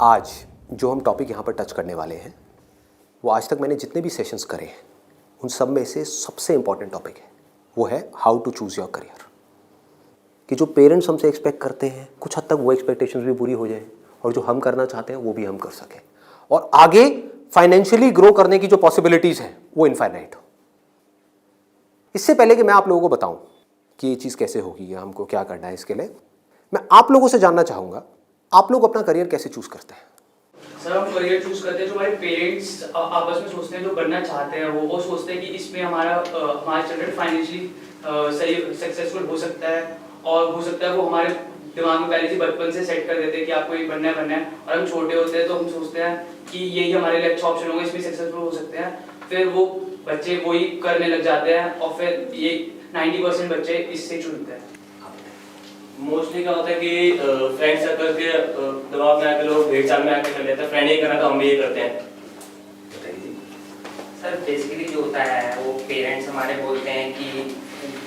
आज जो हम टॉपिक यहाँ पर टच करने वाले हैं वो आज तक मैंने जितने भी सेशंस करे हैं उन सब में से सबसे इम्पॉर्टेंट टॉपिक है। वो है how to choose your career. कि जो पेरेंट्स हमसे एक्सपेक्ट करते हैं कुछ हद तक वो एक्सपेक्टेशंस भी पूरी हो जाए और जो हम करना चाहते हैं वो भी हम कर सकें और आगे फाइनेंशियली ग्रो करने की जो पॉसिबिलिटीज़ हैं वो इनफाइनाइट हो। इससे पहले कि मैं आप लोगों को बताऊं कि ये चीज़ कैसे होगी या हमको क्या करना है, इसके लिए मैं आप लोगों से जानना चाहूँगा आप लोग अपना करियर कैसे चूज़ करते हैं। सर हम करियर चूज करते हैं जो हमारे पेरेंट्स आपस में सोचते हैं, जो बनना चाहते हैं वो सोचते हैं कि इसमें हमारा चिल्ड्रन फाइनेंशियली सही सक्सेसफुल हो सकता है और हो सकता है वो हमारे दिमाग में पहले से बचपन से सेट कर देते हैं कि आपको ये बनना है और हम छोटे होते हैं तो हम सोचते हैं कि यही हमारे लिए अच्छा ऑप्शन होगा, इसमें सक्सेसफुल हो सकते हैं। फिर वो बच्चे वही करने लग जाते हैं और फिर ये 90% बच्चे इससे चुनते हैं। मोस्टली क्या होता है कि फ्रेंड सर्कल के दबाव में आके लोग भेड़-चाल में आके कर लेते हैं। फ्रेंड ये करना तो हम भी ये करते हैं। सर बेसिकली जो होता है वो पेरेंट्स हमारे बोलते हैं कि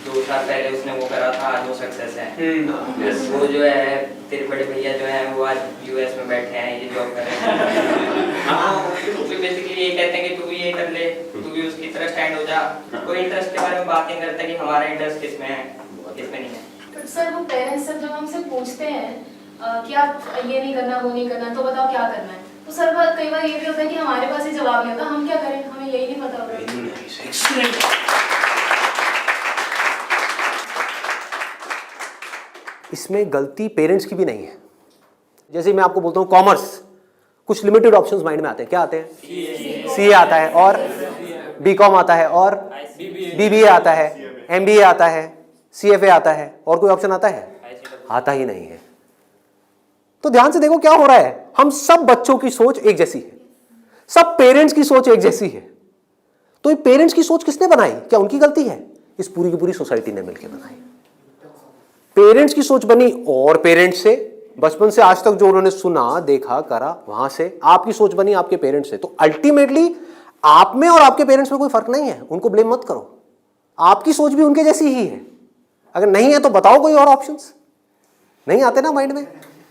2 साल पहले उसने वो करा था, आज वो सक्सेस है। वो जो है तेरे बड़े भैया जो है वो आज यूएस में बैठे हैं, ये जॉब कर रहे हैं। हाँ, तो बेसिकली ये कहते हैं कि तू भी ये कर ले, तू भी उसकी तरह स्टैंड हो जा। कोई इंटरेस्ट के बारे में बात नहीं करता कि हमारा इंटरेस्ट किसमें है किसमें नहीं है। सर वो पेरेंट्स जब हमसे पूछते हैं कि आप ये नहीं करना वो नहीं करना तो बताओ क्या करना है, तो सर कई बार ये भी होता है कि हमारे पास ही जवाब नहीं होता, हम क्या करें, हमें यही नहीं पता होता। इसमें गलती पेरेंट्स की भी नहीं है। जैसे मैं आपको बोलता हूँ कॉमर्स, कुछ लिमिटेड ऑप्शंस माइंड में आते हैं। क्या आते हैं? सीए आता है और बीकॉम आता है और बीबीए आता है, एमबीए आता है, सीएफए आता है और कोई ऑप्शन आता है? आता ही नहीं है। तो ध्यान से देखो क्या हो रहा है। हम सब बच्चों की सोच एक जैसी है, सब पेरेंट्स की सोच एक जैसी है। तो ये पेरेंट्स की सोच किसने बनाई? क्या उनकी गलती है? इस पूरी की पूरी सोसाइटी ने मिलकर बनाई। पेरेंट्स की सोच बनी और पेरेंट्स से बचपन से आज तक जो उन्होंने सुना देखा करा वहां से आपकी सोच बनी आपके पेरेंट्स से। तो अल्टीमेटली आप में और आपके पेरेंट्स में कोई फर्क नहीं है, उनको ब्लेम मत करो। आपकी सोच भी उनके जैसी ही है। अगर नहीं है तो बताओ कोई और ऑप्शंस। नहीं आते ना माइंड में?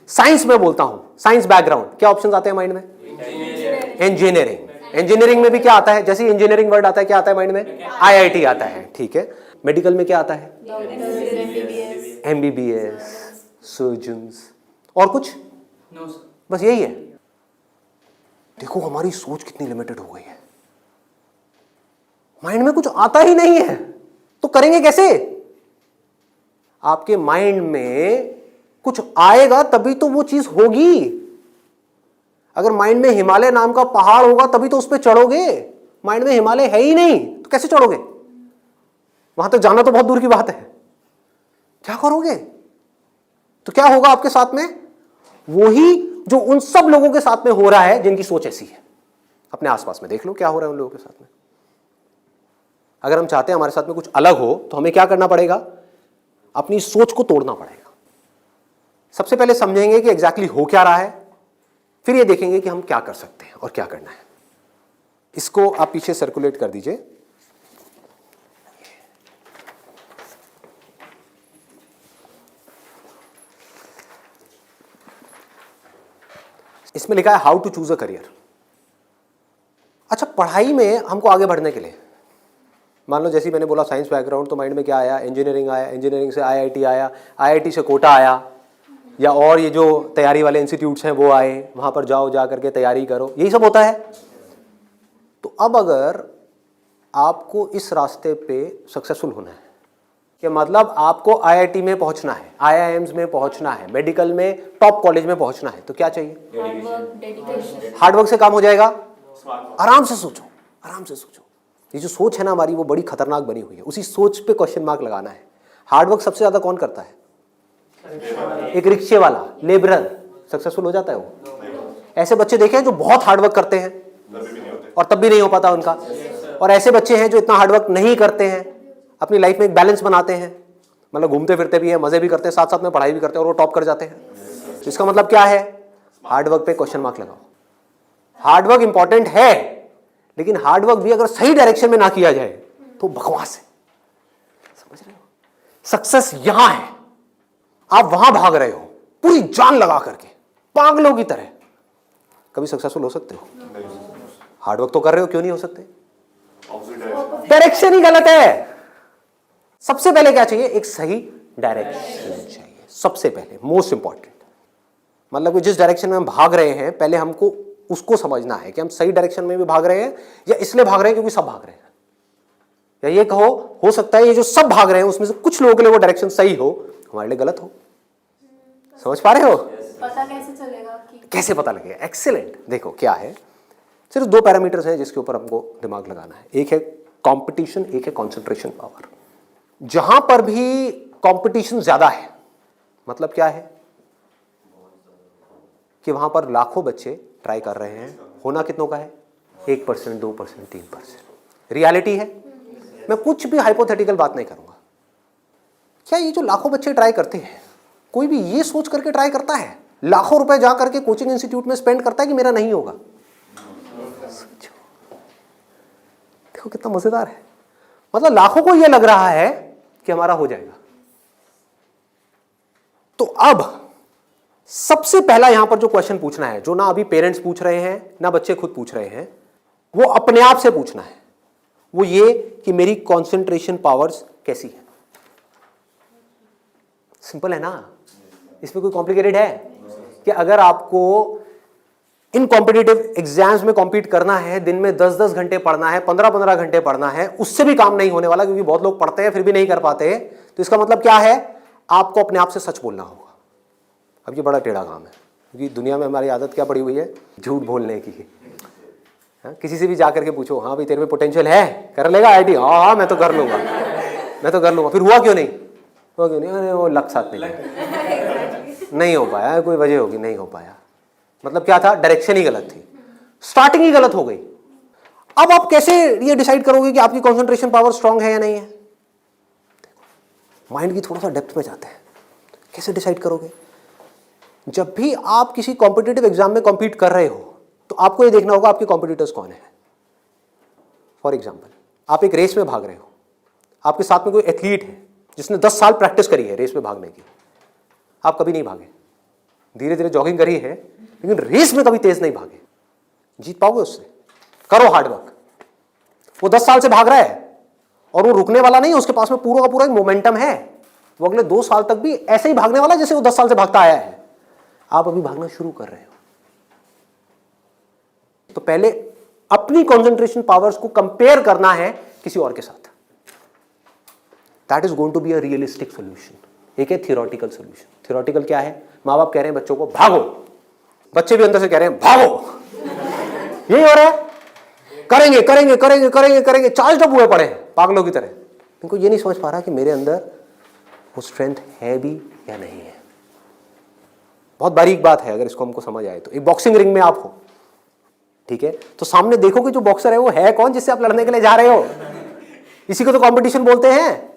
साइंस में बोलता हूं, साइंस बैकग्राउंड, क्या ऑप्शंस आते हैं माइंड में? इंजीनियरिंग। इंजीनियरिंग में भी क्या आता है? जैसे इंजीनियरिंग वर्ड आता है क्या आता है माइंड में? आईआईटी आता है। ठीक है। मेडिकल में क्या आता है? एमबीबीएस, सर्जन्स और कुछ? No sir. बस यही है। देखो हमारी सोच कितनी लिमिटेड हो गई है। माइंड में कुछ आता ही नहीं है तो करेंगे कैसे? आपके माइंड में कुछ आएगा तभी तो वो चीज होगी। अगर माइंड में हिमालय नाम का पहाड़ होगा तभी तो उस पर चढ़ोगे। माइंड में हिमालय है ही नहीं तो कैसे चढ़ोगे? वहां तक जाना तो बहुत दूर की बात है। क्या करोगे? तो क्या होगा आपके साथ में? वही जो उन सब लोगों के साथ में हो रहा है जिनकी सोच ऐसी है। अपने आसपास में देख लो क्या हो रहा है उन लोगों के साथ में। अगर हम चाहते हैं हमारे साथ में कुछ अलग हो तो हमें क्या करना पड़ेगा? अपनी सोच को तोड़ना पड़ेगा। सबसे पहले समझेंगे कि एग्जैक्टली हो क्या रहा है, फिर ये देखेंगे कि हम क्या कर सकते हैं और क्या करना है। इसको आप पीछे सर्कुलेट कर दीजिए। इसमें लिखा है how to choose a career. अच्छा, पढ़ाई में हमको आगे बढ़ने के लिए मान लो जैसे मैंने बोला साइंस बैकग्राउंड, तो माइंड में क्या आया? इंजीनियरिंग आया, इंजीनियरिंग से आईआईटी आया, आईआईटी से कोटा आया, या और ये जो तैयारी वाले इंस्टीट्यूट्स हैं वो आए, वहाँ पर जाओ जा करके तैयारी करो, यही सब होता है। तो अब अगर आपको इस रास्ते पे सक्सेसफुल होना है कि मतलब आपको आईआईटी में पहुँचना है, आईआईएम्स में पहुँचना है, मेडिकल में टॉप कॉलेज में पहुँचना है, तो क्या चाहिए? हार्डवर्क से काम हो जाएगा। आराम से सोचो, आराम से सोचो। ये जो सोच है ना हमारी वो बड़ी खतरनाक बनी हुई है। उसी सोच पे क्वेश्चन मार्क लगाना है। हार्डवर्क सबसे ज्यादा कौन करता है? एक रिक्शे वाला, लेबरर सक्सेसफुल हो जाता है वो। ऐसे बच्चे देखे हैं जो बहुत हार्डवर्क करते हैं और तब भी नहीं हो पाता उनका, और ऐसे बच्चे हैं जो इतना हार्डवर्क नहीं करते हैं, अपनी लाइफ में एक बैलेंस बनाते हैं, मतलब घूमते फिरते भी हैं, मजे भी करते हैं, साथ साथ में पढ़ाई भी करते हैं और वो टॉप कर जाते हैं। तो इसका मतलब क्या है? हार्डवर्क पे क्वेश्चन मार्क लगाओ। हार्डवर्क इंपॉर्टेंट है, लेकिन हार्डवर्क भी अगर सही डायरेक्शन में ना किया जाए तो बकवास है। समझ रहे हो? सक्सेस यहां है, आप वहां भाग रहे हो पूरी जान लगा करके पागलों की तरह, कभी सक्सेसफुल हो सकते हो? हार्डवर्क तो कर रहे हो, क्यों नहीं हो सकते? डायरेक्शन ही गलत है। सबसे पहले क्या चाहिए? एक सही डायरेक्शन चाहिए, सबसे पहले, मोस्ट इंपॉर्टेंट। मतलब कि जिस डायरेक्शन में हम भाग रहे हैं, पहले हमको उसको समझना है कि हम सही डायरेक्शन में भी भाग रहे हैं या इसलिए भाग रहे हैं क्योंकि सब भाग रहे हैं। या ये कहो, हो सकता है ये जो सब भाग रहे हैं उसमें से कुछ लोगों के लिए वो डायरेक्शन सही हो, हमारे लिए गलत हो। समझ पा रहे हो? पता कैसे चलेगा कि कैसे पता लगेगा? एक्सीलेंट। देखो क्या है, सिर्फ 2 पैरामीटर्स हैं जिसके ऊपर हमको दिमाग लगाना है। एक है कंपटीशन, एक है कंसंट्रेशन पावर। जहां पर भी कंपटीशन ज्यादा है, मतलब क्या है कि वहां पर लाखों बच्चे ट्राई कर रहे हैं, होना कितनों का है? 1%, 2%, 3%। रियलिटी है। मैं कुछ भी हाइपोथेटिकल बात नहीं करूंगा। क्या ये जो लाखों बच्चे ट्राई करते हैं, कोई भी ये सोच करके ट्राई करता है, लाखों रुपए जा करके कोचिंग इंस्टीट्यूट में स्पेंड करता है कि मेरा नहीं होगा? देखो कितना मजेदार है। मतलब लाखों को यह लग रहा है कि हमारा हो जाएगा। तो अब सबसे पहला यहां पर जो क्वेश्चन पूछना है, जो ना अभी पेरेंट्स पूछ रहे हैं ना बच्चे खुद पूछ रहे हैं, वो अपने आप से पूछना है। वो ये कि मेरी कंसंट्रेशन पावर्स कैसी है। सिंपल है ना, इसमें कोई कॉम्प्लिकेटेड है? कि अगर आपको इन कॉम्पिटिटिव एग्जाम्स में कॉम्पीट करना है, दिन में 10-10 घंटे पढ़ना है, 15-15 घंटे पढ़ना है, उससे भी काम नहीं होने वाला, क्योंकि बहुत लोग पढ़ते हैं फिर भी नहीं कर पाते। तो इसका मतलब क्या है? आपको अपने आप से सच बोलना होगा। अब ये बड़ा टेढ़ा काम है, क्योंकि दुनिया में हमारी आदत क्या पड़ी हुई है? झूठ बोलने की। हाँ, किसी से भी जा करके पूछो, हाँ भाई तेरे में पोटेंशियल है, कर लेगा आईटी? हाँ मैं तो कर लूंगा, मैं तो कर लूंगा। फिर हुआ क्यों नहीं? हुआ क्यों नहीं? अरे वो लक साथ नहीं हो पाया, कोई वजह होगी, नहीं हो पाया। मतलब क्या था? डायरेक्शन ही गलत थी, स्टार्टिंग ही गलत हो गई। अब आप कैसे ये डिसाइड करोगे कि आपकी कंसंट्रेशन पावर स्ट्रांग है या नहीं है? माइंड की थोड़ा सा डेप्थ में जाते हैं। कैसे डिसाइड करोगे? जब भी आप किसी कॉम्पिटिटिव एग्जाम में कॉम्पीट कर रहे हो, तो आपको ये देखना होगा आपके कॉम्पिटिटर्स कौन है। फॉर एग्जाम्पल, आप एक रेस में भाग रहे हो, आपके साथ में कोई एथलीट है जिसने 10 साल प्रैक्टिस करी है रेस में भागने की। आप कभी नहीं भागे, धीरे धीरे जॉगिंग करी है, लेकिन रेस में कभी तेज नहीं भागे। जीत पाओगे उससे? करो हार्डवर्क। वो 10 साल से भाग रहा है और वो रुकने वाला नहीं है, उसके पास में पूरा का पूरा एक मोमेंटम है। वो अगले 2 साल तक भी ऐसे ही भागने वाला है जैसे वो 10 साल से भागता आया है। आप अभी भागना शुरू कर रहे हो, तो पहले अपनी कंसंट्रेशन पावर्स को कंपेयर करना है किसी और के साथ। That is going to be a realistic solution. एक है थियोरेटिकल सोल्यूशन। थियोरेटिकल क्या है? माँ बाप कह रहे हैं बच्चों को भागो, बच्चे भी अंदर से कह रहे हैं भागो। यही हो रहा है, करेंगे करेंगे करेंगे करेंगे करेंगे, चार्ज अप हुए पड़े हैं पागलों की तरह। इनको ये नहीं समझ पा रहा कि मेरे अंदर वो स्ट्रेंथ है भी या नहीं है। बहुत बारीक बात है, अगर इसको हमको समझ आए तो। एक बॉक्सिंग रिंग में आप हो, ठीक है, तो सामने देखो कि जो बॉक्सर है वो है कौन जिससे आप लड़ने के लिए जा रहे हो। इसी को तो कंपटीशन बोलते हैं।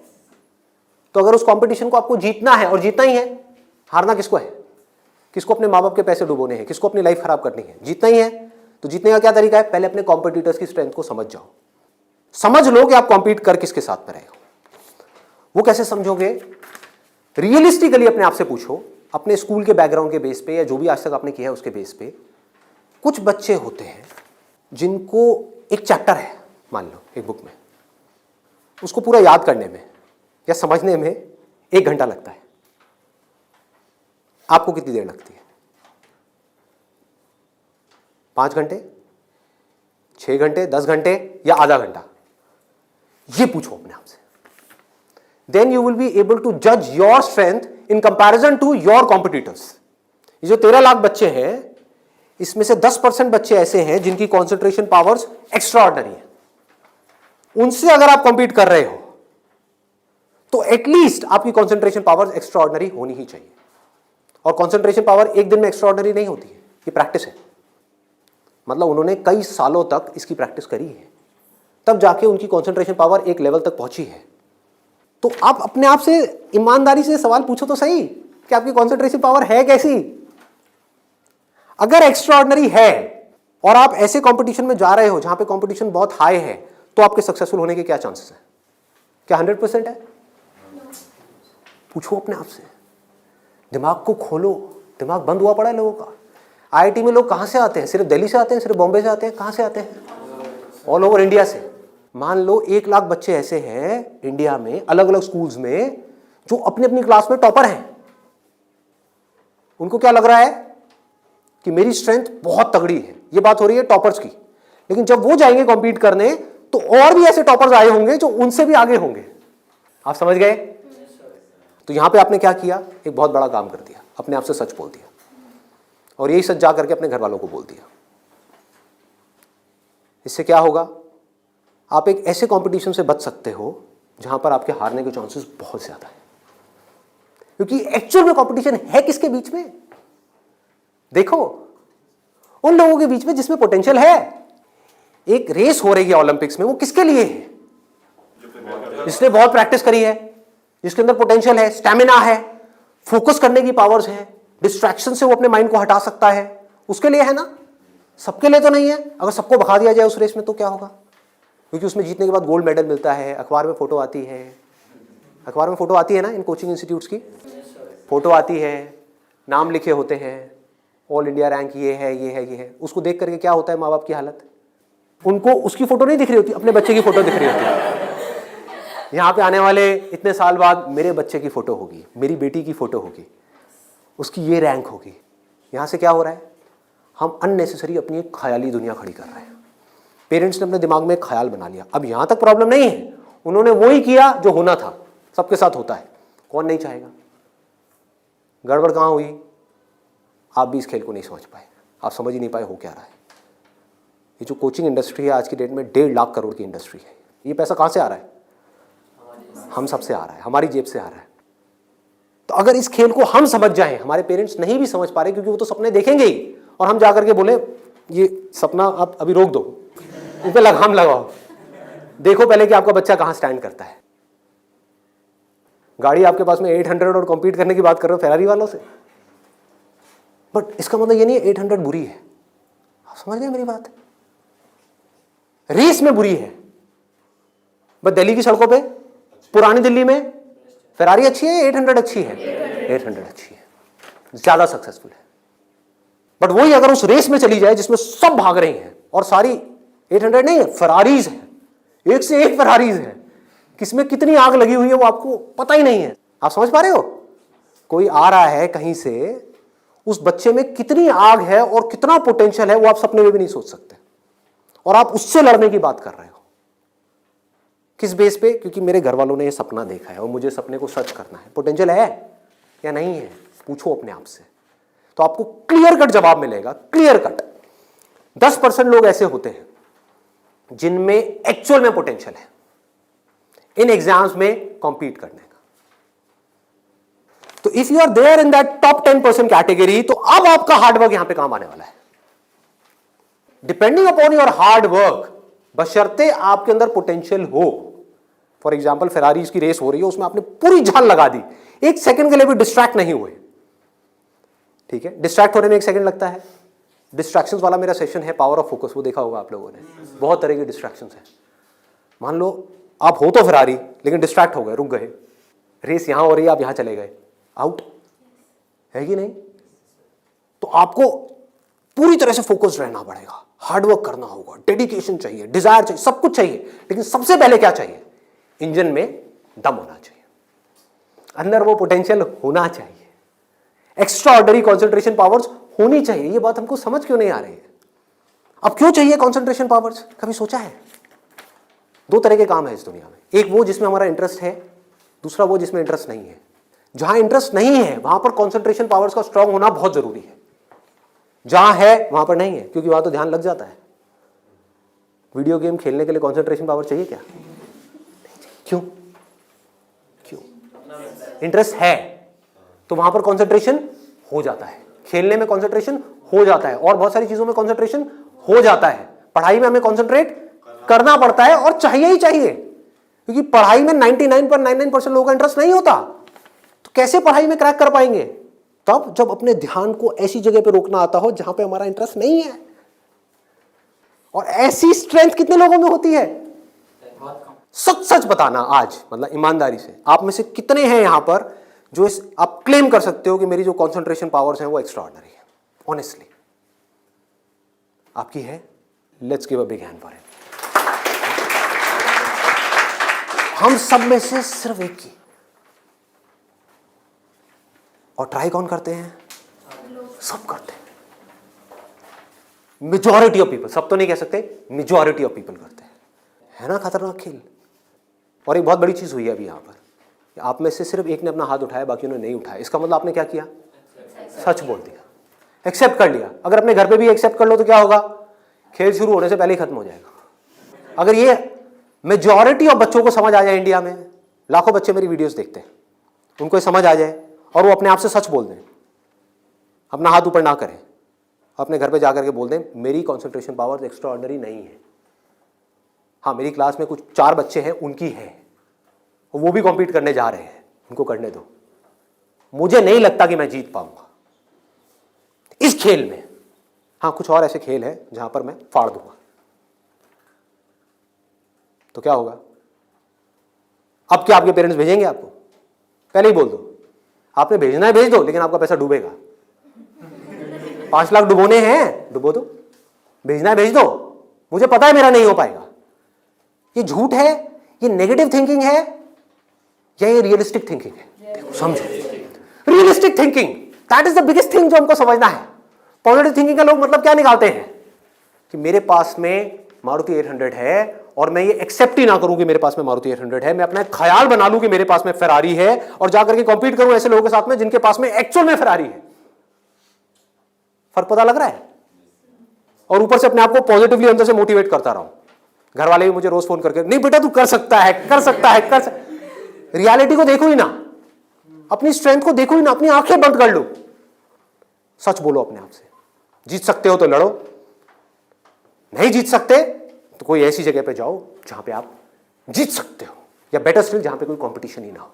तो अगर उस कंपटीशन को आपको जीतना है, और जीतना ही है, हारना किसको है? किसको अपने माँ बाप के पैसे डुबोने हैं? किसको अपनी लाइफ खराब करनी है? जीतना ही है। तो जीतने का क्या तरीका है? पहले अपने कॉम्पिटिटर्स की स्ट्रेंथ को समझ जाओ। समझ लो कि आप कॉम्पीट कर किसके साथ में रहे हो। वो कैसे समझोगे? रियलिस्टिकली अपने आप से पूछो, अपने स्कूल के बैकग्राउंड के बेस पे या जो भी आज तक आपने किया है उसके बेस पे। कुछ बच्चे होते हैं जिनको एक चैप्टर है, मान लो एक बुक में, उसको पूरा याद करने में या समझने में 1 घंटा लगता है। आपको कितनी देर लगती है? 5 घंटे, 6 घंटे, 10 घंटे या आधा घंटा? ये पूछो अपने आप से। Then you will be able to जज your strength in comparison to your competitors. ये जो 13 लाख बच्चे हैं, इसमें से 10% बच्चे ऐसे हैं जिनकी कॉन्सेंट्रेशन पावर्स एक्स्ट्रा ऑर्डिनरी है। उनसे अगर आप कॉम्पीट कर रहे हो तो एटलीस्ट आपकी कॉन्सेंट्रेशन पावर्स एक्स्ट्रा ऑर्डिनरी होनी ही चाहिए। और कॉन्सेंट्रेशन पावर एक दिन में एक्स्ट्रा ऑर्डिनरी नहीं होती है, ये प्रैक्टिस है। मतलब उन्होंने कई सालों तक इसकी प्रैक्टिस करी है, तब जाके उनकी कॉन्सेंट्रेशन पावर एक लेवल तक पहुंची है। तो आप अपने आप से ईमानदारी से सवाल पूछो तो सही कि आपकी कॉन्सेंट्रेशन पावर है कैसी। अगर एक्स्ट्रा ऑर्डिनरी है और आप ऐसे कंपटीशन में जा रहे हो जहां पे कंपटीशन बहुत हाई है, तो आपके सक्सेसफुल होने के क्या चांसेस हैं? क्या 100% है? पूछो अपने आप से, दिमाग को खोलो। दिमाग बंद हुआ पड़ा है लोगों का। आईआईटी में लोग कहाँ से आते हैं? सिर्फ दिल्ली से आते हैं, सिर्फ बॉम्बे से आते हैं? कहाँ से आते हैं? ऑल ओवर इंडिया से। मान लो 1 लाख बच्चे ऐसे हैं इंडिया में अलग अलग स्कूल्स में जो अपनी अपनी क्लास में टॉपर हैं। उनको क्या लग रहा है कि मेरी स्ट्रेंथ बहुत तगड़ी है। ये बात हो रही है टॉपर्स की। लेकिन जब वो जाएंगे कॉम्पीट करने तो और भी ऐसे टॉपर्स आए होंगे जो उनसे भी आगे होंगे। आप समझ गए? तो यहां पे आपने क्या किया? एक बहुत बड़ा काम कर दिया, अपने आप से सच बोल दिया और यही सच जा करके अपने घर वालों को बोल दिया। इससे क्या होगा? आप एक ऐसे कंपटीशन से बच सकते हो जहां पर आपके हारने के चांसेस बहुत ज्यादा है, क्योंकि एक्चुअल में कंपटीशन है किसके बीच में? देखो, उन लोगों के बीच में जिसमें पोटेंशियल है। एक रेस हो रही है ओलंपिक्स में, वो किसके लिए है? जिसने बहुत प्रैक्टिस करी है, जिसके अंदर पोटेंशियल है, स्टैमिना है, फोकस करने की पावर्स है, डिस्ट्रैक्शन से वो अपने माइंड को हटा सकता है, उसके लिए है ना। सबके लिए तो नहीं है। अगर सबको भगा दिया जाए उस रेस में तो क्या होगा? क्योंकि उसमें जीतने के बाद गोल्ड मेडल मिलता है, अखबार में फोटो आती है। अखबार में फोटो आती है ना, इन कोचिंग इंस्टीट्यूट्स की फोटो आती है, नाम लिखे होते हैं, ऑल इंडिया रैंक ये है, ये है, ये है। उसको देख करके क्या होता है माँ बाप की हालत? उनको उसकी फोटो नहीं दिख रही होती, अपने बच्चे की फोटो दिख रही होती है। यहाँ पे आने वाले इतने साल बाद मेरे बच्चे की फोटो होगी, मेरी बेटी की फोटो होगी, उसकी ये रैंक होगी। यहाँ से क्या हो रहा है? हम अननेसेसरी अपनी एक ख्याली दुनिया खड़ी कर रहे हैं। पेरेंट्स ने अपने दिमाग में एक ख्याल बना लिया। अब यहाँ तक प्रॉब्लम नहीं है, उन्होंने वो ही किया जो होना था। सबके साथ होता है, कौन नहीं चाहेगा? गड़बड़ कहाँ हुई? आप भी इस खेल को नहीं समझ पाए, आप समझ ही नहीं पाए हो क्या रहा है। ये जो कोचिंग इंडस्ट्री है आज की डेट में 1.5 लाख करोड़ की इंडस्ट्री है। ये पैसा कहाँ से आ रहा है? हम सबसे आ रहा है, हमारी जेब से आ रहा है। तो अगर इस खेल को हम समझ जाएं, हमारे पेरेंट्स नहीं भी समझ पा रहे क्योंकि वो तो सपने देखेंगे ही, और हम जाकर के बोले ये सपना आप अभी रोक दो, उस पर लगाम लगाओ, देखो पहले कि आपका बच्चा कहाँ स्टैंड करता है। गाड़ी आपके पास में 800 और कॉम्पीट करने की बात कर रहे हो फेरारी वालों से, बट इसका मतलब ये नहीं है 800 बुरी है। आप समझ गए मेरी बात? रेस में बुरी है, बट दिल्ली की सड़कों पे, पुरानी दिल्ली में फेरारी अच्छी है, 800 अच्छी है? 800 अच्छी है, ज्यादा सक्सेसफुल है। बट वही अगर उस रेस में चली जाए जिसमें सब भाग रही हैं और सारी 800 नहीं है, फरारीज है, एक से एक फरारीज है, किसमें कितनी आग लगी हुई है वो आपको पता ही नहीं है। आप समझ पा रहे हो? कोई आ रहा है कहीं से, उस बच्चे में कितनी आग है और कितना पोटेंशियल है वो आप सपने में भी नहीं सोच सकते, और आप उससे लड़ने की बात कर रहे हो। किस बेस पे? क्योंकि मेरे घर वालों ने ये सपना देखा है और मुझे सपने को सच करना है। पोटेंशियल है या नहीं है? पूछो अपने आप से, तो आपको क्लियर कट जवाब मिलेगा। क्लियर कट 10% लोग ऐसे होते हैं जिनमें एक्चुअल में पोटेंशियल है इन एग्जाम्स में कॉम्पीट करने का। तो if you are there in that top 10% category, तो अब आपका हार्डवर्क यहां पे काम आने वाला है। Depending upon your hard work, बशर्ते आपके अंदर पोटेंशियल हो। फॉर एग्जाम्पल फेरारीज की रेस हो रही है, उसमें आपने पूरी जान लगा दी, एक सेकंड के लिए भी डिस्ट्रैक्ट नहीं हुए। ठीक है, डिस्ट्रैक्ट होने में 1 सेकंड लगता है। डिस्ट्रैक्शंस वाला मेरा सेशन है पावर ऑफ फोकस, वो देखा होगा आप लोगों ने। बहुत तरह की डिस्ट्रैक्शंस है। मान लो आप हो तो फेरारी, लेकिन डिस्ट्रैक्ट हो गए, रुक गए, रेस यहां हो रही है, आप यहां चले गए, आउट है कि नहीं? तो आपको पूरी तरह से फोकस्ड रहना पड़ेगा, हार्डवर्क करना होगा, डेडिकेशन चाहिए, डिजायर चाहिए, सब कुछ चाहिए। लेकिन सबसे पहले क्या चाहिए? इंजन में दम होना चाहिए, अंदर वो पोटेंशियल होना चाहिए, एक्स्ट्रा ऑर्डिनरी कॉन्सेंट्रेशन पावर्स होनी चाहिए। ये बात हमको समझ क्यों नहीं आ रही है? अब क्यों चाहिए कॉन्सेंट्रेशन पावर्स? कभी सोचा है? 2 तरह के काम है इस दुनिया में, एक वो जिसमें हमारा इंटरेस्ट है, दूसरा वो जिसमें इंटरेस्ट नहीं है। जहां इंटरेस्ट नहीं है वहां पर कॉन्सेंट्रेशन पावर्स का स्ट्रांग होना बहुत जरूरी है, जहां है वहां पर नहीं है, क्योंकि वहां तो ध्यान लग जाता है। वीडियो गेम खेलने के लिए कॉन्सेंट्रेशन पावर चाहिए क्या? क्यों? क्यों? इंटरेस्ट है तो वहां पर कॉन्सेंट्रेशन हो जाता है, खेलने में कॉन्सेंट्रेशन हो जाता है, और बहुत सारी चीजों में कॉन्सेंट्रेशन हो जाता है। पढ़ाई में हमें कॉन्सेंट्रेट करना पड़ता है, और चाहिए ही चाहिए, क्योंकि पढ़ाई में 99.99% लोगों का इंटरेस्ट नहीं होता। तो कैसे पढ़ाई में क्रैक कर पाएंगे? तब जब अपने ध्यान को ऐसी जगह पे रोकना आता हो जहां पे हमारा इंटरेस्ट नहीं है। और ऐसी स्ट्रेंथ कितने लोगों में होती है? सच सच बताना आज, मतलब ईमानदारी से, आप में से कितने हैं यहां पर जो आप क्लेम कर सकते हो कि मेरी जो कॉन्सेंट्रेशन पावर्स हैं वो एक्स्ट्रा ऑर्डिनरी है? ऑनेस्टली आपकी है, let's give a big hand for it. हम सब में से सिर्फ एक की, और ट्राई कौन करते हैं? सब करते हैं। मेजॉरिटी ऑफ पीपल, सब तो नहीं कह सकते, मेजॉरिटी ऑफ पीपल करते हैं। है ना खतरनाक खेल। और एक बहुत बड़ी चीज हुई है अभी यहां पर, आप में से सिर्फ एक ने अपना हाथ उठाया, बाकी ने नहीं उठाया। इसका मतलब आपने क्या किया? सच बोल दिया, एक्सेप्ट कर लिया। अगर अपने घर पे भी एक्सेप्ट कर लो तो क्या होगा? खेल शुरू होने से पहले ही खत्म हो जाएगा। अगर ये मेजॉरिटी ऑफ बच्चों को समझ आ जाए, इंडिया में लाखों बच्चे मेरी वीडियोस देखते हैं, उनको ये समझ आ जाए और वो अपने आप से सच बोल दें, अपना हाथ ऊपर ना करें, अपने घर पे जाकर के बोल दें मेरी कंसंट्रेशन पावर एक्स्ट्रा ऑर्डिनरी नहीं है। हाँ, मेरी क्लास में कुछ 4 बच्चे हैं, उनकी है, और वो भी कॉम्पीट करने जा रहे हैं, उनको करने दो। मुझे नहीं लगता कि मैं जीत पाऊंगा इस खेल में। हाँ, कुछ और ऐसे खेल हैं जहां पर मैं फाड़ दूंगा, तो क्या होगा? अब क्या आपके पेरेंट्स भेजेंगे आपको? पहले ही बोल दो, आपने भेजना है भेज दो, लेकिन आपका पैसा डूबेगा। 5 लाख डुबोने हैं, डुबो दो। भेजना है भेज दो, मुझे पता है मेरा नहीं हो पाएगा। ये झूठ है, ये नेगेटिव थिंकिंग है, या ये रियलिस्टिक थिंकिंग है? समझो, realistic thinking, that is the biggest thing जो हमको समझना है। पॉजिटिव थिंकिंग का लोग मतलब क्या निकालते हैं कि मेरे पास में मारुति 800 है, और मैं ये एक्सेप्ट ही ना करूं कि मेरे पास में मारुति 800 है, मैं अपना एक ख्याल बना लूं कि मेरे पास में फेरारी है, और जाकर के कॉम्पीट करूं ऐसे लोगों के साथ में जिनके पास में एक्चुअल में फेरारी है। फर्क पता लग रहा है? और ऊपर से अपने आप को पॉजिटिवली अंदर से मोटिवेट करता रहा हूं। घर वाले भी मुझे रोज फोन करके, नहीं बेटा तू कर सकता है, कर सकता है, कर सकता। रियलिटी को देखो ही ना, अपनी स्ट्रेंथ को देखो ही ना, अपनी आंखें बंद कर लो, सच बोलो अपने आप से। जीत सकते हो तो लड़ो, नहीं जीत सकते तो कोई ऐसी जगह पे जाओ जहां पे आप जीत सकते हो, या बेटर स्टिल जहां पे कोई कंपटीशन ही ना हो।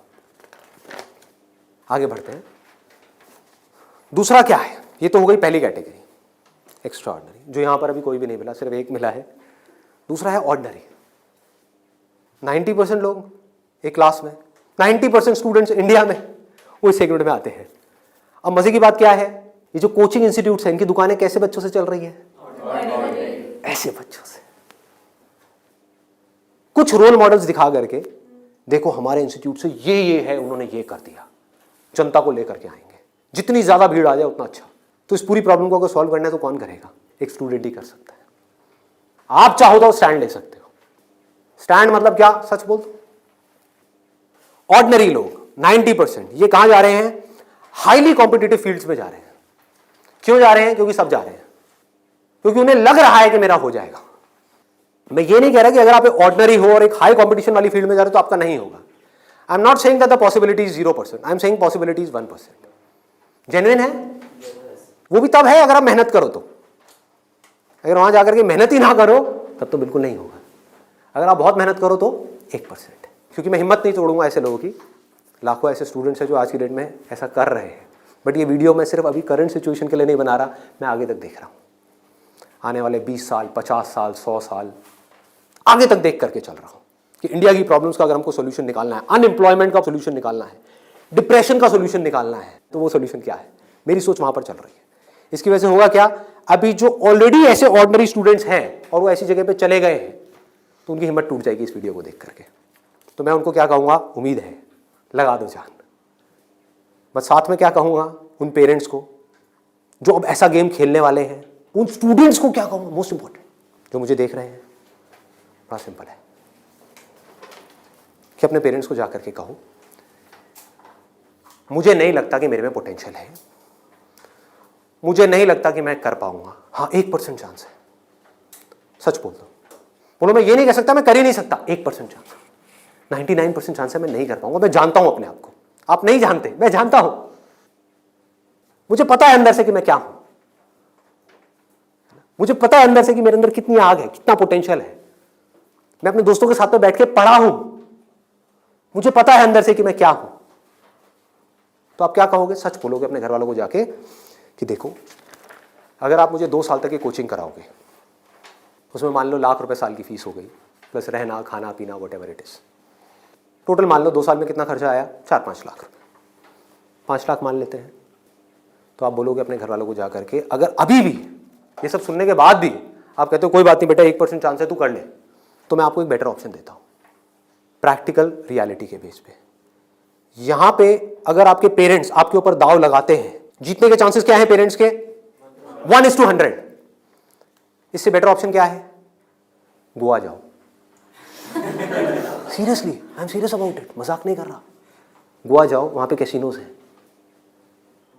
आगे बढ़ते हैं। दूसरा क्या है? ये तो हो गई पहली कैटेगरी, एक्स्ट्रा ऑर्डिनरी, जो यहां पर अभी कोई भी नहीं मिला, सिर्फ एक मिला है। दूसरा है ऑर्डिनरी। 90% लोग एक क्लास में, 90% स्टूडेंट्स इंडिया में वो इस सेगमेंट में आते हैं। अब मजे की बात क्या है, ये जो कोचिंग इंस्टीट्यूट्स हैं, इनकी दुकानें कैसे बच्चों से चल रही है? ऐसे बच्चों से। कुछ रोल मॉडल्स दिखा करके, देखो हमारे इंस्टीट्यूट से ये है, उन्होंने ये कर दिया, जनता को लेकर के आएंगे। जितनी ज्यादा भीड़ आ जाए उतना अच्छा। तो इस पूरी प्रॉब्लम को अगर सॉल्व करना है तो कौन करेगा? एक स्टूडेंट ही कर सकता है। आप चाहो तो स्टैंड ले सकते हो। स्टैंड मतलब क्या? सच बोल दो। ऑर्डिनरी लोग 90% ये कहां जा रहे हैं? हाईली कॉम्पिटिटिव फील्ड्स में जा रहे हैं। क्यों जा रहे हैं? क्योंकि सब जा रहे हैं, क्योंकि उन्हें लग रहा है कि मेरा हो जाएगा। मैं ये नहीं कह रहा कि अगर आप ऑर्डिनरी हो और एक हाई कॉम्पिटिशन वाली फील्ड में जा रहे हो तो आपका नहीं होगा। I am not saying that the possibility is 0%, I am saying possibility is 1%। Genuine है वो भी तब है अगर आप मेहनत करो तो। अगर वहां जाकर के मेहनत ही ना करो तब तो बिल्कुल नहीं होगा। अगर आप बहुत मेहनत करो तो 1%। क्योंकि मैं हिम्मत नहीं तोड़ूंगा ऐसे लोगों की। लाखों ऐसे स्टूडेंट्स हैं जो आज की डेट में ऐसा कर रहे हैं। बट ये वीडियो मैं सिर्फ अभी करंट सिचुएशन के लिए नहीं बना रहा, मैं आगे तक देख रहा हूँ। आने वाले 20 साल, 50 साल, 100 साल आगे तक देख करके चल रहा हूँ कि इंडिया की प्रॉब्लम्स का अगर हमको सोल्यूशन निकालना है, अनएम्प्लॉयमेंट का सोल्यूशन निकालना है, डिप्रेशन का सोल्यूशन निकालना है, तो वो सोल्यूशन क्या है? मेरी सोच वहां पर चल रही है। इसकी वजह से होगा क्या? अभी जो ऑलरेडी ऐसे ऑर्डिनरी स्टूडेंट्स हैं और वो ऐसी जगह पे चले गए हैं, तो उनकी हिम्मत टूट जाएगी इस वीडियो को देख करके। तो मैं उनको क्या कहूँगा? उम्मीद है, लगा दो जान। बस साथ में क्या कहूँगा उन पेरेंट्स को जो अब ऐसा गेम खेलने वाले हैं, उन स्टूडेंट्स को क्या कहूँगा? मोस्ट इंपॉर्टेंट जो मुझे देख रहे हैं, बड़ा सिंपल है कि अपने पेरेंट्स को जाकर के कहो मुझे नहीं लगता कि मेरे में पोटेंशियल है, मुझे नहीं लगता कि मैं कर पाऊंगा। हाँ, 1% चांस है। सच बोल दो। बोलो मैं ये नहीं कह सकता मैं कर ही नहीं सकता, 1% चांस, 99% चांस है मैं नहीं कर पाऊंगा। मैं जानता हूं अपने आप को, आप नहीं जानते, मैं जानता हूं। मुझे पता है अंदर से कि मैं क्या हूं, मुझे पता है अंदर से कि मेरे अंदर कितनी आग है, कितना पोटेंशियल है। मैं अपने दोस्तों के साथ में बैठ के पढ़ा हूं, मुझे पता है अंदर से कि मैं क्या हूं। तो आप क्या कहोगे? सच बोलोगे अपने घर वालों को जाके कि देखो अगर आप मुझे 2 साल तक की कोचिंग कराओगे, उसमें मान लो ₹1,00,000 साल की फीस हो गई, प्लस रहना खाना पीना what ever it is, total मान लो 2 साल में कितना खर्चा आया? 4-5 लाख रुपए। 5 लाख मान लेते हैं। तो आप बोलोगे अपने घर वालों को जाकर के, अगर अभी भी ये सब सुनने के बाद भी आप कहते हो कोई बात नहीं बेटा 1% चांस है तू कर ले, तो मैं आपको एक बेटर ऑप्शन देता हूँ प्रैक्टिकल रियलिटी के बेस पे। यहां पे अगर आपके पेरेंट्स आपके ऊपर दाव लगाते हैं, जीतने के चांसेस क्या है पेरेंट्स के? 1:100। इससे बेटर ऑप्शन क्या है? गोवा जाओ। Seriously, I am serious about it, मजाक नहीं कर रहा। गोवा जाओ, वहां पे कैसीनोज हैं।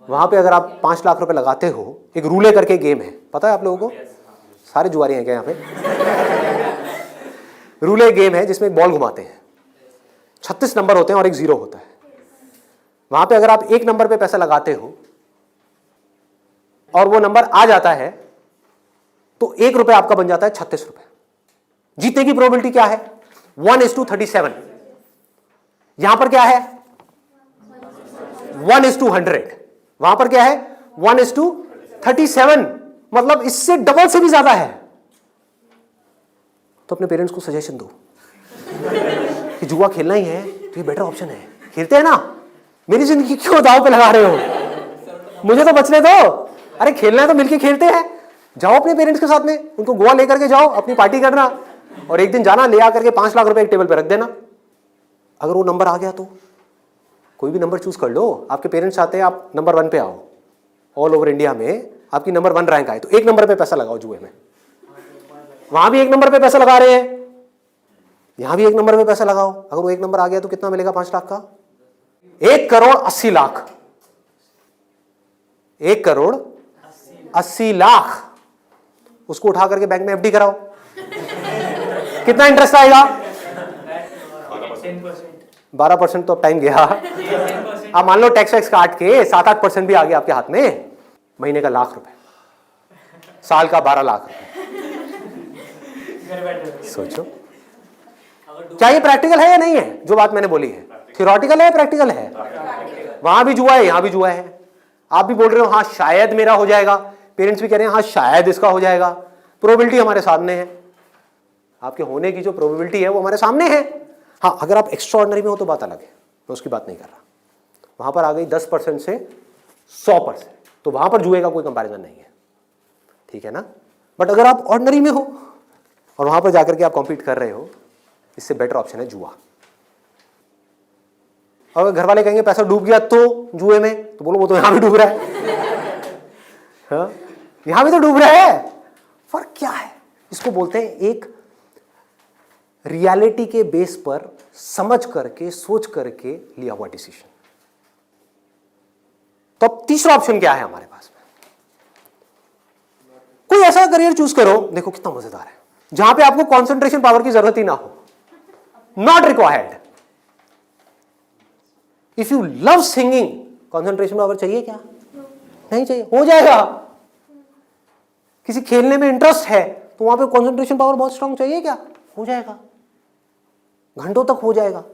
वहां पे अगर आप 5 लाख रुपए लगाते हो, एक रूले करके गेम है, पता है आप लोगों को? सारे जुआरी हैं क्या यहाँ पे? रूले गेम है जिसमें एक बॉल घुमाते हैं, 36 नंबर होते हैं और एक 0 होता है। वहां पे अगर आप 1 नंबर पे पैसा लगाते हो और वो नंबर आ जाता है तो 1 रुपए आपका बन जाता है 36 रुपए। जीतने की प्रोबेबिलिटी क्या है? 1:37। यहां पर क्या है? 1:100। वहां पर क्या है? 1:37, मतलब इससे डबल से भी ज्यादा है। तो अपने पेरेंट्स को सजेशन दो कि जुआ खेलना ही है तो ये बेटर ऑप्शन है, खेलते हैं ना। मेरी जिंदगी क्यों दांव पे लगा रहे हो? मुझे तो बचने दो। अरे खेलना है तो मिलके खेलते हैं। जाओ अपने पेरेंट्स के साथ में, उनको गोवा लेकर के जाओ, अपनी पार्टी करना, और एक दिन जाना ले आकर के 5 लाख रुपए एक टेबल पे रख देना। अगर वो नंबर आ गया तो कोई भी नंबर चूज कर लो। आपके पेरेंट्स चाहते हैं आप नंबर 1 पे आओ, ऑल ओवर इंडिया में आपकी नंबर 1 रैंक आए, तो 1 नंबर पे पैसा लगाओ जुए में। वहां भी 1 नंबर पे पैसा लगा रहे हैं, यहां भी 1 नंबर पे पैसा लगाओ। अगर वो 1 नंबर आ गया तो कितना मिलेगा? 5 लाख का 1,80,00,000। 1,80,00,000 उसको उठा करके बैंक में एफडी कराओ। कितना इंटरेस्ट आएगा? 12%। तो अब टाइम गया। आप मान लो टैक्स वैक्स काट के 7-8% भी आ गया आपके हाथ में, महीने का 1,00,000 रुपए, साल का 12 लाख रुपए। सोचो क्या ये प्रैक्टिकल है या नहीं है? जो बात मैंने बोली है थियोरेटिकल है, प्रैक्टिकल है। वहां भी जुआ है, यहां भी जुआ है। आप भी बोल रहे हो हाँ शायद मेरा हो जाएगा, पेरेंट्स भी कह रहे हैं हाँ शायद इसका हो जाएगा। प्रोबेबिलिटी हमारे सामने है, आपके होने की जो प्रोबेबिलिटी है वो हमारे सामने है। हाँ अगर आप एक्स्ट्राऑर्डिनरी में हो तो बात अलग है, मैं उसकी बात नहीं कर रहा। वहां पर आ गई 10% से 100%, तो वहां पर जुए का कोई कंपैरिजन नहीं है, ठीक है ना। बट अगर आप ऑर्डिनरी में हो और वहां पर जाकर के आप कॉम्पीट कर रहे हो, इससे बेटर ऑप्शन है जुआ। और घर वाले कहेंगे पैसा डूब गया तो जुए में, तो बोलो वो तो यहां भी डूब रहा है। हाँ? यहां भी तो डूब रहा है। फर्क क्या है? इसको बोलते हैं एक रियलिटी के बेस पर समझ करके सोच करके लिया हुआ डिसीजन। तो अब तीसरा ऑप्शन क्या है हमारे पास में? कोई ऐसा करियर चूज करो, देखो कितना मजेदार है, जहां पे आपको कंसंट्रेशन पावर की जरूरत ही ना हो, not required. If you love singing, concentration power चाहिए क्या? नहीं चाहिए, हो जाएगा। किसी खेलने में इंटरेस्ट है तो वहां पे कंसंट्रेशन पावर बहुत स्ट्रांग चाहिए क्या? हो जाएगा, घंटों तक हो जाएगा।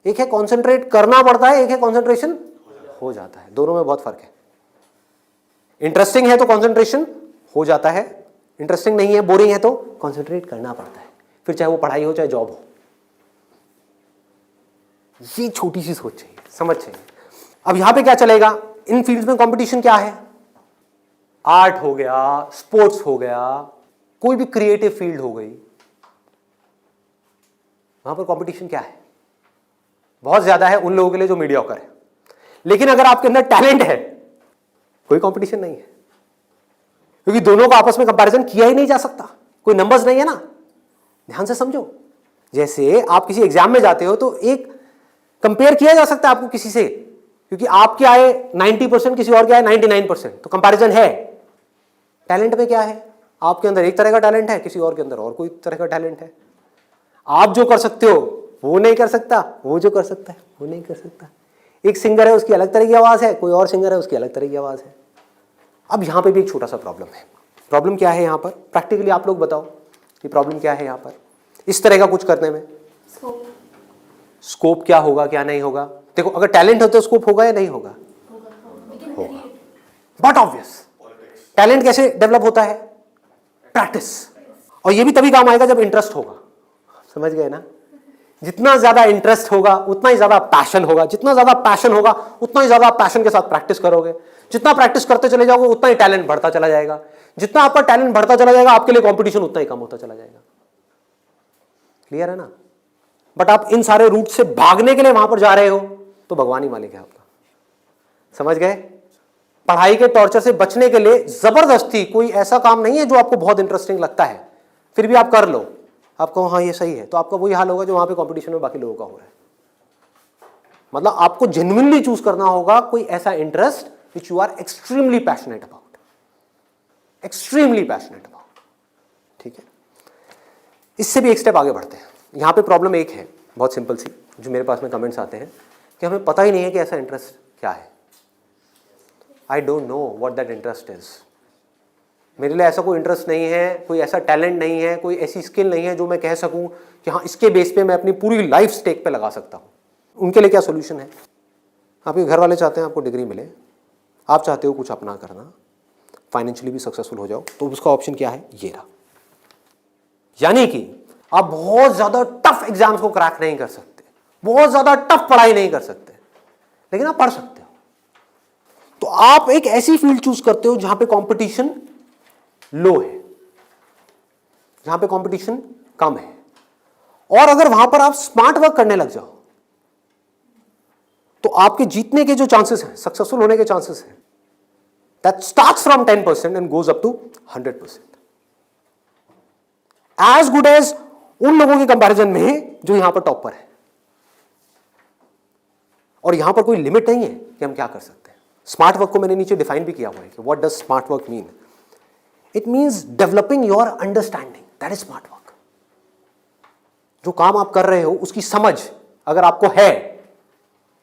एक है कंसंट्रेट करना पड़ता है, एक है कंसंट्रेशन हो जाता है। दोनों में बहुत फर्क है। इंटरेस्टिंग है तो कंसंट्रेशन हो जाता है, इंटरेस्टिंग नहीं है, बोरिंग है तो कंसंट्रेट करना पड़ता है, फिर चाहे वो पढ़ाई हो चाहे जॉब हो। ये छोटी सी सोच चाहिए, समझ चाहिए। अब यहां पे क्या चलेगा? इन फील्ड्स में कंपटीशन क्या है? आर्ट हो गया, स्पोर्ट्स हो गया, कोई भी क्रिएटिव फील्ड हो गई, वहां पर कंपटीशन क्या है? बहुत ज्यादा है उन लोगों के लिए जो मीडियोकर है। लेकिन अगर आपके अंदर टैलेंट है, कोई कंपटीशन नहीं है, क्योंकि दोनों को आपस में कंपैरिजन किया ही नहीं जा सकता, कोई नंबर्स नहीं है ना। ध्यान से समझो, जैसे आप किसी एग्जाम में जाते हो तो एक कंपेयर किया जा सकता है आपको किसी से, क्योंकि आपके आए 90%, किसी और के आए 99%, तो कंपैरिजन है। टैलेंट में क्या है? आपके अंदर एक तरह का टैलेंट है, किसी और के अंदर और कोई तरह का टैलेंट है। आप जो कर सकते हो वो नहीं कर सकता, वो जो कर सकता है वो नहीं कर सकता। एक सिंगर है उसकी अलग तरह की आवाज है, कोई और सिंगर है उसकी अलग तरह की आवाज है। अब यहां पे भी एक छोटा सा प्रॉब्लम है। प्रॉब्लम क्या है यहां पर? प्रैक्टिकली आप लोग बताओ कि प्रॉब्लम क्या है यहां पर इस तरह का कुछ करने में? स्कोप क्या होगा, क्या नहीं होगा? देखो अगर टैलेंट हो तो स्कोप होगा या नहीं होगा? होगा। बट ऑब्वियस, टैलेंट कैसे डेवलप होता है? प्रैक्टिस। और ये भी तभी काम आएगा जब इंटरेस्ट होगा। समझ गए ना? जितना ज्यादा इंटरेस्ट होगा उतना ही ज्यादा पैशन होगा, जितना ज्यादा पैशन होगा उतना ही ज्यादा पैशन के साथ प्रैक्टिस करोगे, जितना प्रैक्टिस करते चले जाओगे उतना ही टैलेंट बढ़ता चला जाएगा, जितना आपका टैलेंट बढ़ता चला जाएगा आपके लिए कंपटीशन उतना ही कम होता चला जाएगा। क्लियर है ना? बट आप इन सारे रूट से भागने के लिए वहां पर जा रहे हो तो भगवान ही मालिक है आपका। समझ गए? पढ़ाई के टॉर्चर से बचने के लिए जबरदस्ती कोई ऐसा काम नहीं है जो आपको बहुत इंटरेस्टिंग लगता है फिर भी आप कर लो, आप कहो हाँ ये सही है, तो आपका वही हाल होगा जो वहां पे कंपटीशन में बाकी लोगों का हो रहा है। मतलब आपको जेन्युइनली चूज करना होगा कोई ऐसा interest which you are extremely passionate about, extremely passionate about. ठीक है, इससे भी एक स्टेप आगे बढ़ते हैं। यहां पे प्रॉब्लम एक है बहुत सिंपल सी, जो मेरे पास में कमेंट्स आते हैं कि हमें पता ही नहीं है कि ऐसा इंटरेस्ट क्या है। I don't know what that interest is. मेरे लिए ऐसा कोई इंटरेस्ट नहीं है, कोई ऐसा टैलेंट नहीं है, कोई ऐसी स्किल नहीं है जो मैं कह सकूं कि हाँ इसके बेस पे मैं अपनी पूरी लाइफ स्टेक पे लगा सकता हूं। उनके लिए क्या सोल्यूशन है? आपके घर वाले चाहते हैं आपको डिग्री मिले, आप चाहते हो कुछ अपना करना, फाइनेंशियली भी सक्सेसफुल हो जाओ, तो उसका ऑप्शन क्या है? ये रहा। यानी कि आप बहुत ज्यादा टफ एग्जाम्स को क्रैक नहीं कर सकते, बहुत ज्यादा टफ पढ़ाई नहीं कर सकते, लेकिन आप पढ़ सकते हो। तो आप एक ऐसी फील्ड चूज करते हो जहां पे कंपटीशन लो है, जहां पे कंपटीशन कम है, और अगर वहां पर आप स्मार्ट वर्क करने लग जाओ तो आपके जीतने के जो चांसेस हैं, सक्सेसफुल होने के चांसेस हैं, that starts from 10% and goes up to 100%, as good as उन लोगों के कंपैरिजन में जो यहां पर टॉपर है। और यहां पर कोई लिमिट नहीं है कि हम क्या कर सकते हैं। स्मार्ट वर्क को मैंने नीचे डिफाइन भी किया हुआ है कि what does smart work mean. It means developing your understanding, that is smart work. जो काम आप कर रहे हो उसकी समझ अगर आपको है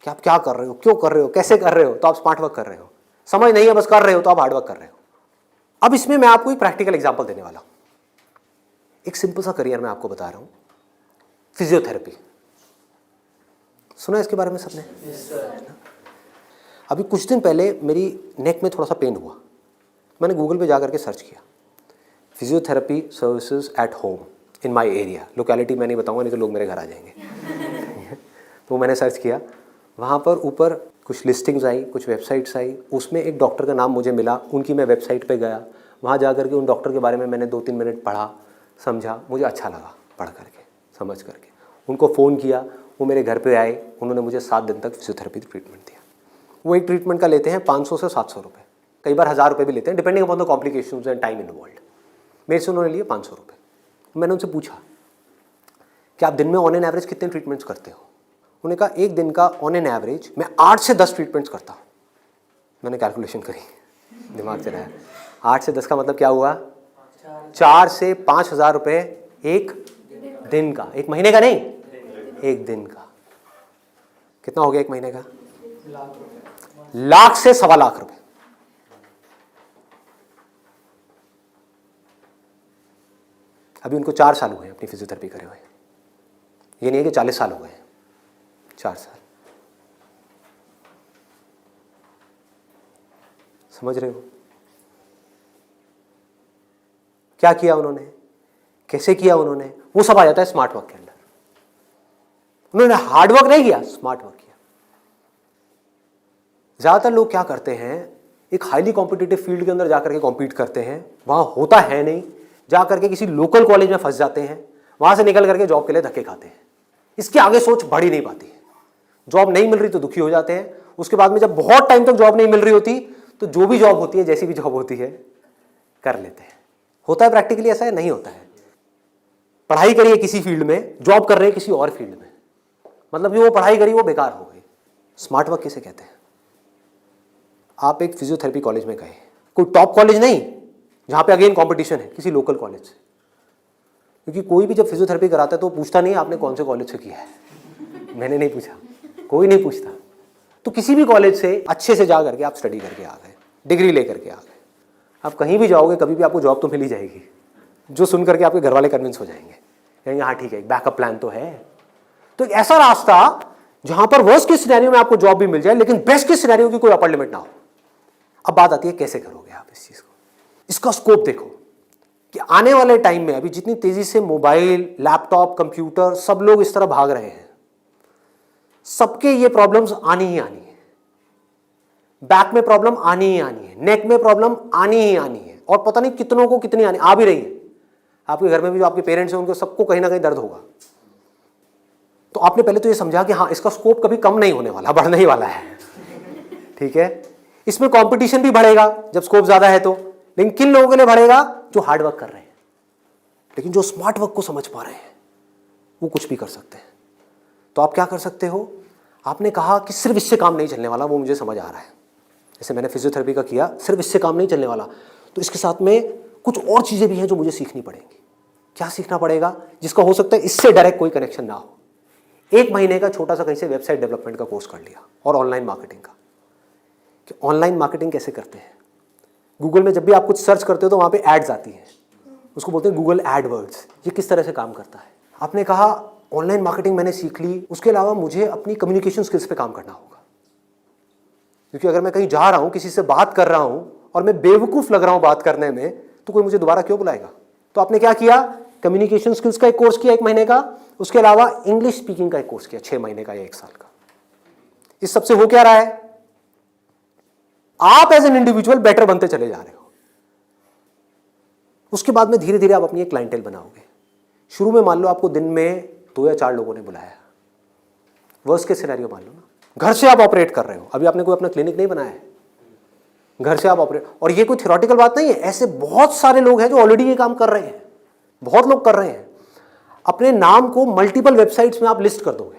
कि आप क्या कर रहे हो, क्यों कर रहे हो, कैसे कर रहे हो, तो आप स्मार्ट वर्क कर रहे हो। समझ नहीं है बस कर रहे हो तो आप हार्ड वर्क कर रहे हो। अब इसमें मैं आपको एक प्रैक्टिकल एग्जांपल देने वाला हूं। एक सिंपल सा करियर मैं आपको बता रहा हूं, फिजियोथेरेपी। सुना इसके बारे में सबने? अभी कुछ दिन पहले मेरी नेक में थोड़ा सा पेन हुआ, मैंने गूगल पे जाकर के सर्च किया physiotherapy services at home in my area. Locality मैं नहीं बताऊंगा, नहीं तो लोग मेरे घर आ जाएंगे। तो मैंने सर्च किया, वहाँ पर ऊपर कुछ लिस्टिंग्स आई, कुछ वेबसाइट्स आई, उसमें एक डॉक्टर का नाम मुझे मिला, उनकी मैं वेबसाइट पे गया, वहाँ जा करके उन डॉक्टर के बारे में मैंने 2-3 मिनट पढ़ा, समझा, मुझे अच्छा लगा पढ़ करके, समझ करके। उनको फ़ोन किया, वो मेरे घर पे आए, उन्होंने मुझे 7 दिन तक फिजियोथेरेपी ट्रीटमेंट दिया। वो एक ट्रीटमेंट का लेते हैं 500 से 700 रुपये, कई बार 1000 रुपये भी लेते हैं, depending upon the complications and time involved. मेरे से उन्होंने लिए 500 रुपये। मैंने उनसे पूछा कि आप दिन में ऑन एन एवरेज कितने ट्रीटमेंट्स करते हो? उन्होंने कहा एक दिन का ऑन एन एवरेज मैं 8 से 10 ट्रीटमेंट्स करता हूँ। मैंने कैलकुलेशन करी, दिमाग चलाया, 8 से 10 का मतलब क्या हुआ? 4 से 5,000 रुपये एक दिन का, एक महीने का नहीं, एक दिन का। कितना हो गया एक महीने का? लाख से 1.25 लाख रुपए। अभी उनको 4 साल हुए अपनी फिजियोथेरेपी करे हुए, ये नहीं है कि 40 साल हो गए, 4 साल। समझ रहे हो क्या किया उन्होंने, कैसे किया उन्होंने? वो सब आ जाता है स्मार्ट वर्क के अंदर। उन्होंने हार्ड वर्क नहीं किया, स्मार्ट वर्क किया। ज्यादातर लोग क्या करते हैं, एक हाईली कॉम्पिटिटिव फील्ड के अंदर जाकर के कॉम्पीट करते हैं, वहां होता है नहीं, जाकर के किसी लोकल कॉलेज में फंस जाते हैं, वहां से निकल करके जॉब के लिए धक्के खाते हैं। इसके आगे सोच बढ़ ही नहीं पाती है। जॉब नहीं मिल रही तो दुखी हो जाते हैं, उसके बाद में जब बहुत टाइम तक जॉब नहीं मिल रही होती तो जो भी जॉब होती है, जैसी भी जॉब होती है, कर लेते हैं। होता है प्रैक्टिकली ऐसा है? नहीं होता है। पढ़ाई करिए किसी फील्ड में, जॉब कर रहे हैं किसी और फील्ड में, मतलब जो वो पढ़ाई करी वो बेकार हो गई। स्मार्ट वर्क किसे कहते हैं? आप एक फिजियोथेरेपी कॉलेज में गए, कोई टॉप कॉलेज नहीं जहां पे अगेन कंपटीशन है, किसी लोकल कॉलेज से। क्योंकि कोई भी जब फिजियोथेरेपी कराता है तो पूछता नहीं आपने कौन से कॉलेज से किया है। मैंने नहीं पूछा, कोई नहीं पूछता। तो किसी भी कॉलेज से अच्छे से जा करके आप स्टडी करके आ गए, डिग्री लेकर के आ गए, आप कहीं भी जाओगे कभी भी आपको जॉब तो मिल ही जाएगी, जो सुन करके आपके घर वाले कन्विंस हो जाएंगे, कहेंगे हाँ ठीक है, बैकअप प्लान तो है। तो एक ऐसा रास्ता जहां पर वर्स्ट केस सिनेरियो में आपको जॉब भी मिल जाए, लेकिन बेस्ट केस सिनेरियो की कोई अपर लिमिट ना हो। अब बात आती है कैसे करोगे आप इस चीज को। इसका स्कोप देखो, कि आने वाले टाइम में अभी जितनी तेजी से मोबाइल, लैपटॉप, कंप्यूटर सब लोग इस तरह भाग रहे हैं, सबके ये प्रॉब्लम्स आनी ही आनी है। बैक में प्रॉब्लम आनी ही आनी है, नेक में प्रॉब्लम आनी ही आनी है, और पता नहीं कितनों को कितनी आनी आ भी रही है। आपके घर में भी जो आपके पेरेंट्स हैं उनको सबको कहीं ना कहीं दर्द होगा। तो आपने पहले तो ये समझा कि हाँ, इसका स्कोप कभी कम नहीं होने वाला, बढ़ने ही वाला है। ठीक है, इसमें कंपटीशन भी बढ़ेगा जब स्कोप ज्यादा है तो, लेकिन किन लोगों के लिए बढ़ेगा? जो हार्ड वर्क कर रहे हैं, लेकिन जो स्मार्ट वर्क को समझ पा रहे हैं वो कुछ भी कर सकते हैं। तो आप क्या कर सकते हो? आपने कहा कि सिर्फ इससे काम नहीं चलने वाला, वो मुझे समझ आ रहा है। जैसे मैंने फिजियोथेरेपी का किया, सिर्फ इससे काम नहीं चलने वाला, तो इसके साथ में कुछ और चीजें भी हैं जो मुझे सीखनी पड़ेंगी। क्या सीखना पड़ेगा? जिसका हो सकता है इससे डायरेक्ट कोई कनेक्शन ना हो। 1 महीने का छोटा सा कहीं से वेबसाइट डेवलपमेंट का कोर्स कर लिया, और ऑनलाइन मार्केटिंग का, कि ऑनलाइन मार्केटिंग कैसे करते हैं। गूगल में जब भी आप कुछ सर्च करते हो तो वहाँ पे एड्स आती हैं, उसको बोलते हैं गूगल एडवर्ड्स। ये किस तरह से काम करता है? आपने कहा ऑनलाइन मार्केटिंग मैंने सीख ली, उसके अलावा मुझे अपनी कम्युनिकेशन स्किल्स पे काम करना होगा, क्योंकि अगर मैं कहीं जा रहा हूँ, किसी से बात कर रहा हूँ और मैं बेवकूफ़ लग रहा हूँ बात करने में, तो कोई मुझे दोबारा क्यों बुलाएगा? तो आपने क्या किया? कम्युनिकेशन स्किल्स का एक कोर्स किया 1 महीने का, उसके अलावा इंग्लिश स्पीकिंग का एक कोर्स किया 6 महीने का या 1 साल का। इस सबसे हो क्या रहा है? आप एज एन इंडिविजुअल बेटर बनते चले जा रहे हो। उसके बाद में धीरे धीरे आप अपनी एक क्लाइंटेल बनाओगे। शुरू में मान लो आपको दिन में 2 या 4 लोगों ने बुलाया, वर्स्ट केस सिनेरियो मान लो ना, घर से आप ऑपरेट कर रहे हो, अभी आपने कोई अपना क्लिनिक नहीं बनाया है, घर से आप ऑपरेट, और ये कोई थ्योरेटिकल बात नहीं है, ऐसे बहुत सारे लोग हैं जो ऑलरेडी ये काम कर रहे हैं, बहुत लोग कर रहे हैं। अपने नाम को मल्टीपल वेबसाइट्स में आप लिस्ट कर दोगे,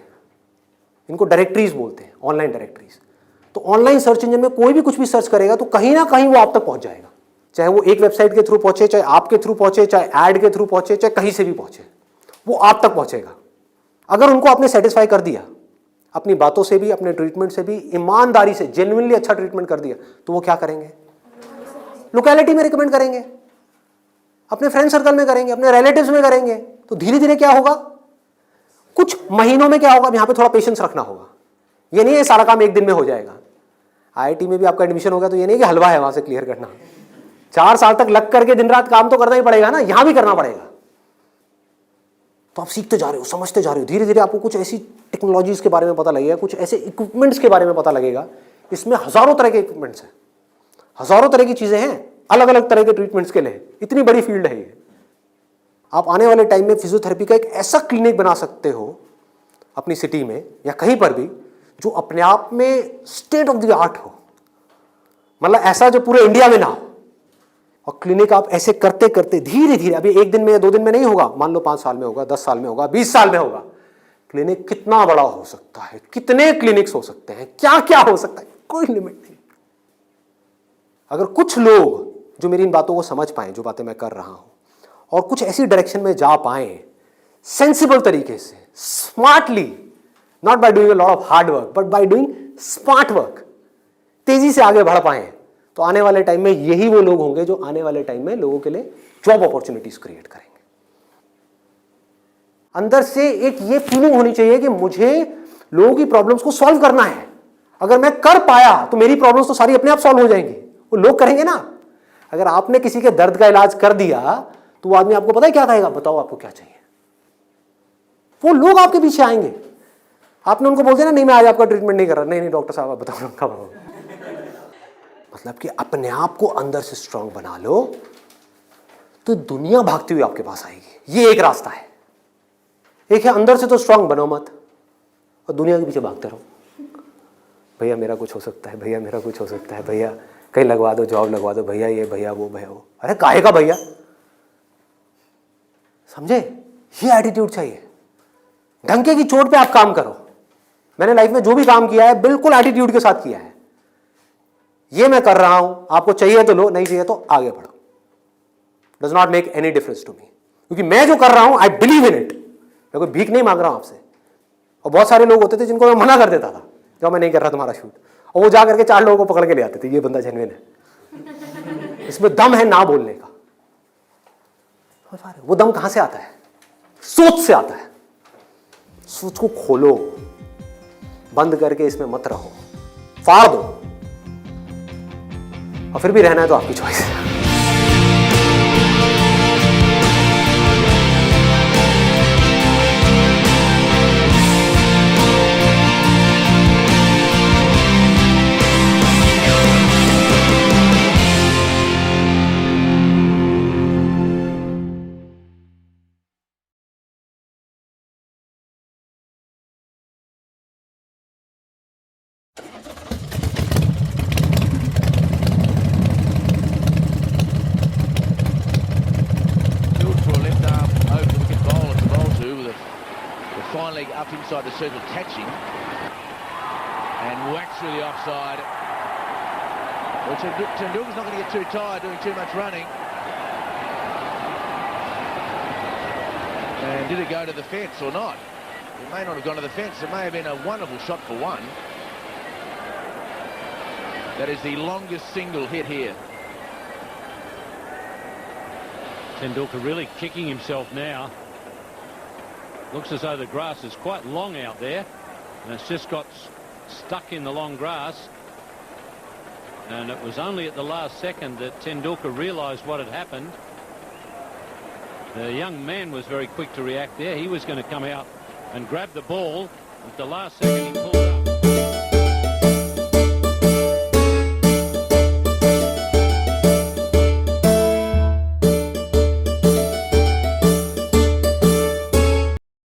इनको डायरेक्टरीज बोलते हैं, ऑनलाइन डायरेक्टरीज। तो ऑनलाइन सर्च इंजन में कोई भी कुछ भी सर्च करेगा तो कहीं ना कहीं वो आप तक पहुंच जाएगा, चाहे वो एक वेबसाइट के थ्रू पहुंचे, चाहे आपके थ्रू पहुंचे, चाहे ऐड के थ्रू पहुंचे, चाहे कहीं से भी पहुंचे, वो आप तक पहुंचेगा। अगर उनको आपने सेटिस्फाई कर दिया, अपनी बातों से भी, अपने ट्रीटमेंट से भी, ईमानदारी से, जेन्युइनली अच्छा ट्रीटमेंट कर दिया, तो वो क्या करेंगे? लोकेलिटी में रिकमेंड करेंगे, अपने फ्रेंड सर्कल में करेंगे, अपने रिलेटिव्स में करेंगे। तो धीरे धीरे क्या होगा? कुछ महीनों में क्या होगा? यहाँ पे थोड़ा पेशेंस रखना होगा। ये नहीं है सारा काम 1 दिन में हो जाएगा। आईआईटी में भी आपका एडमिशन हो गया तो ये नहीं कि हलवा है वहां से क्लियर करना, 4 साल तक लग करके दिन रात काम तो करना ही पड़ेगा ना, यहां भी करना पड़ेगा। तो आप सीखते जा रहे हो, समझते जा रहे हो, धीरे धीरे आपको कुछ ऐसी टेक्नोलॉजीज के बारे में पता लगेगा, कुछ ऐसे इक्विपमेंट्स के बारे में पता लगेगा। इसमें हजारों तरह के इक्विपमेंट्स हैं, हजारों तरह की चीजें हैं, अलग अलग तरह के ट्रीटमेंट्स के लिए। इतनी बड़ी फील्ड है ये। आप आने वाले टाइम में फिजियोथेरेपी का एक ऐसा क्लिनिक बना सकते हो अपनी सिटी में या कहीं पर भी, जो अपने आप में स्टेट ऑफ द आर्ट हो, मतलब ऐसा जो पूरे इंडिया में ना हो। और क्लिनिक आप ऐसे करते करते धीरे धीरे, अभी 1 दिन में या 2 दिन में नहीं होगा, मान लो 5 साल में होगा, 10 साल में होगा, 20 साल में होगा। क्लिनिक कितना बड़ा हो सकता है, कितने क्लिनिक्स हो सकते हैं, क्या क्या हो सकता है, कोई लिमिट नहीं। अगर कुछ लोग जो मेरी इन बातों को समझ पाए, जो बातें मैं कर रहा हूं, और कुछ ऐसी डायरेक्शन में जा पाए सेंसिबल तरीके से, smartly, not by doing a lot of hard work but by doing smart work, तेजी से आगे बढ़ पाए, तो आने वाले टाइम में यही वो लोग होंगे जो आने वाले टाइम में लोगों के लिए जॉब अपॉर्चुनिटीज क्रिएट करेंगे। अंदर से एक ये फीलिंग होनी चाहिए कि मुझे लोगों की प्रॉब्लम्स को सॉल्व करना है। अगर मैं कर पाया तो मेरी प्रॉब्लम्स तो सारी अपने आप सॉल्व हो जाएंगी, वो लोग करेंगे ना। अगर आपने किसी के दर्द का इलाज कर दिया तो वो आदमी आपको पता है क्या कहेगा? बताओ आपको क्या चाहिए। वो लोग आपके पीछे आएंगे। आपने उनको बोल दिया ना, नहीं मैं आज आपका ट्रीटमेंट नहीं कर रहा, नहीं नहीं डॉक्टर साहब आप बताओ कब आओ। मतलब कि अपने आप को अंदर से स्ट्रांग बना लो तो दुनिया भागती हुई आपके पास आएगी। ये एक रास्ता है। एक है अंदर से तो स्ट्रांग बनो मत और दुनिया के पीछे भागते रहो। भैया मेरा कुछ हो सकता है, भैया मेरा कुछ हो सकता है, भैया कहीं लगवा दो, जॉब लगवा दो, भैया ये भैया वो भैया वो। अरे काहे का भैया, समझे? ये एटीट्यूड चाहिए। डंके की चोट पे आप काम करो। मैंने लाइफ में जो भी काम किया है बिल्कुल एटीट्यूड के साथ किया है। ये मैं कर रहा हूं, आपको चाहिए तो लो, नहीं चाहिए तो आगे बढ़ो। Does not make any difference to me, क्योंकि मैं जो कर रहा हूं आई बिलीव इन इट। मैं कोई भीख नहीं मांग रहा हूं आपसे। और बहुत सारे लोग होते थे जिनको मैं मना कर देता था, जो मैं नहीं कर रहा तुम्हारा शूट, और वो जा करके 4 लोगों को पकड़ के ले आते थे, ये बंदा जेन्युइन है, इसमें दम है ना बोलने का। वो दम कहां से आता है? सोच से आता है। सोच को खोलो, बंद करके इसमें मत रहो, फाड़ दो। और फिर भी रहना है तो आपकी चॉइस है। Good for a left arm over the wicket bowler to bowl to with the fine leg up inside the circle catching and whacked through the offside. Well, Tendulkar's not going to get too tired doing too much running. And did it go to the fence or not? It may not have gone to the fence. It may have been a wonderful shot for one. That is the longest single hit here. Tendulkar really kicking himself now. Looks as though the grass is quite long out there, and it's just got stuck in the long grass. And it was only at the last second that Tendulkar realised what had happened. The young man was very quick to react there. He was going to come out and grab the ball. At the last second, he pulled